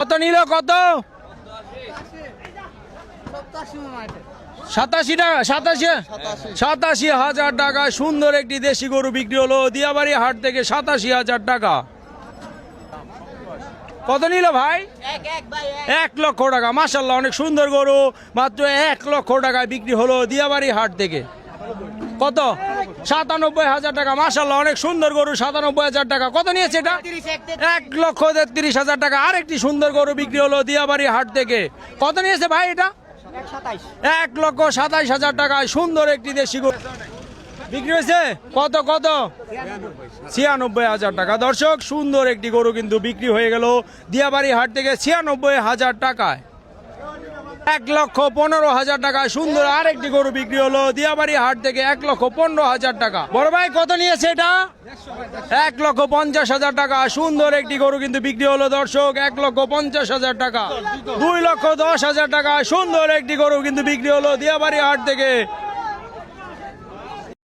কত নিল কত? 87 টাকা, 87,000 টাকা সুন্দর একটি দেশি গরু বিক্রি হলো দিয়াবাড়ি হাট থেকে। 87,000 টাকা। কত নিল ভাই? 1 লক্ষ টাকা। মাশাআল্লাহ, অনেক সুন্দর গরু, মাত্র 1 লক্ষ টাকায় বিক্রি হলো দিয়াবাড়ি হাট থেকে। কত? 97,000 টাকা। মাশাআল্লাহ, অনেক সুন্দর গরু, 97,000 টাকা। কত নিয়েছে এটা? 1,33,000 টাকা। আরেকটি সুন্দর গরু বিক্রি হলো দিয়াবাড়ি হাট থেকে। কত নিয়েছে ভাই এটা? 1,27,000 টাকায় সুন্দর একটি দেশি গরু বিক্রি হয়েছে। কত কত? 96,000 টাকা। দর্শক, সুন্দর একটি গরু কিন্তু বিক্রি হয়ে গেল দিয়াবাড়ি হাট থেকে 96,000 টাকায়। 1,15,000 টাকা সুন্দর আরেকটি গরু বিক্রি হলো দিয়াবাড়ি হাট থেকে 1,15,000 টাকা। বড় ভাই কত নিয়েছে এটা? 1,50,000 টাকা। সুন্দর একটি গরু কিন্তু বিক্রি হলো দর্শক, 1,50,000 টাকা। 2,10,000 টাকা সুন্দর একটি গরু কিন্তু বিক্রি হলো দিয়াবাড়ি হাট থেকে